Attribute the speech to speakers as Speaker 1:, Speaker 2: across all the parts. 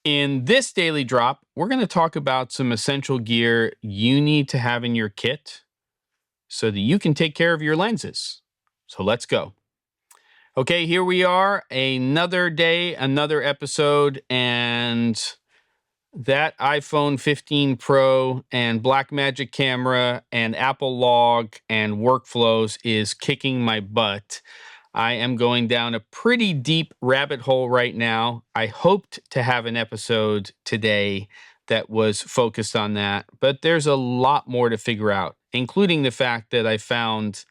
Speaker 1: In this daily drop, we're going to talk about some essential gear you need to have in your kit so that you can take care of your lenses. So let's go. Okay, here we are, another day, another episode, and that iPhone 15 Pro and Blackmagic camera and Apple Log and workflows is kicking my butt. I am going down a pretty deep rabbit hole right now. I hoped to have an episode today that was focused on that, but there's a lot more to figure out, including the fact that I found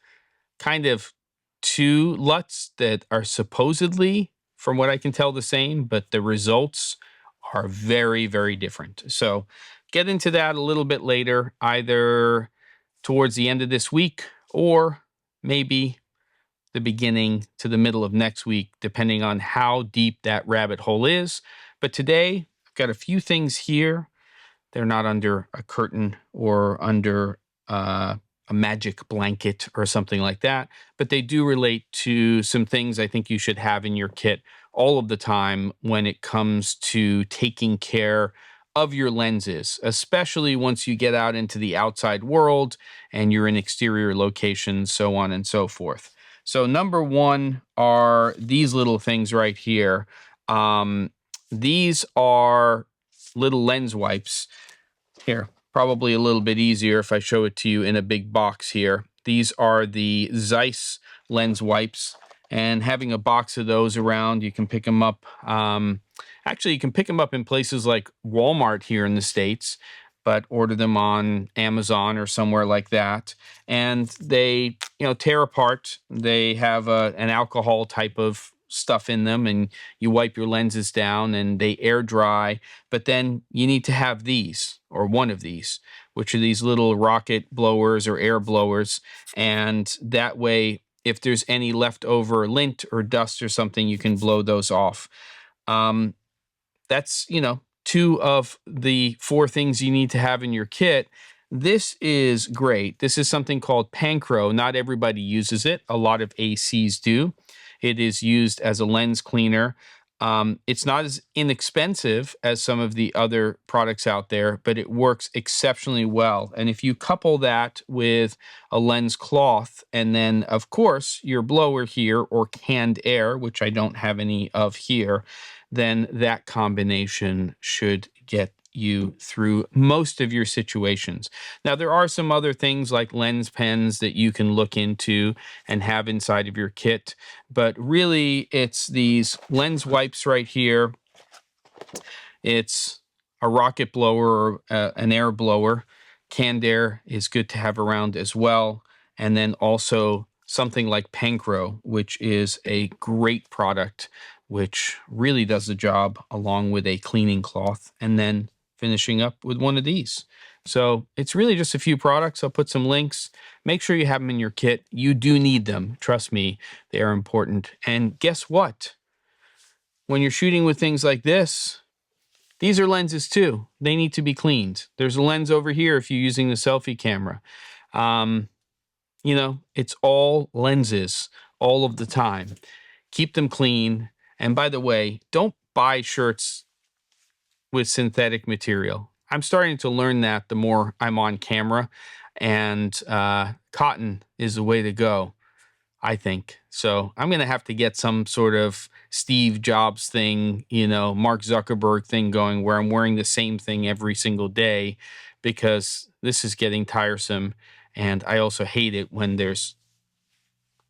Speaker 1: kind of two LUTs that are supposedly, from what I can tell, the same, but the results are very, very different. So get into that a little bit later, either towards the end of this week or maybe the beginning to the middle of next week, depending on how deep that rabbit hole is. But today, I've got a few things here. They're not under a curtain or under a magic blanket or something like that, but they do relate to some things I think you should have in your kit all of the time when it comes to taking care of your lenses, especially once you get out into the outside world and you're in exterior locations, so on and so forth. So number one are these little things right here. These are little lens wipes. Here, probably a little bit easier if I show it to you in a big box here. These are the Zeiss lens wipes, and having a box of those around, you can pick them up. Actually, you can pick them up in places like Walmart here in the States, but order them on Amazon or somewhere like that. And they, tear apart. They have an alcohol type of stuff in them, and you wipe your lenses down and they air dry. But then you need to have these, or one of these, which are these little rocket blowers or air blowers. And that way, if there's any leftover lint or dust or something, you can blow those off. That's, two of the four things you need to have in your kit. This is great. This is something called Pancro. Not everybody uses it. A lot of ACs do. It is used as a lens cleaner. It's not as inexpensive as some of the other products out there, but it works exceptionally well. And if you couple that with a lens cloth and then, of course, your blower here or canned air, which I don't have any of here, then that combination should get you through most of your situations. Now, there are some other things like lens pens that you can look into and have inside of your kit, but really it's these lens wipes right here. It's a rocket blower or an air blower. Canned air is good to have around as well. And then also something like Pancro, which is a great product, which really does the job, along with a cleaning cloth, and then finishing up with one of these. So it's really just a few products. I'll put some links. Make sure you have them in your kit. You do need them. Trust me, they are important. And guess what? When you're shooting with things like this, these are lenses too. They need to be cleaned. There's a lens over here if you're using the selfie camera. It's all lenses all of the time. Keep them clean. And by the way, don't buy shirts with synthetic material. I'm starting to learn that the more I'm on camera, and cotton is the way to go, I think. So I'm going to have to get some sort of Steve Jobs thing, Mark Zuckerberg thing going where I'm wearing the same thing every single day, because this is getting tiresome. And I also hate it when there's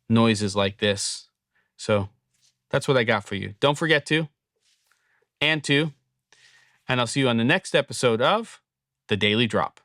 Speaker 1: noises like this. So that's what I got for you. Don't forget to, and I'll see you on the next episode of The Daily Drop.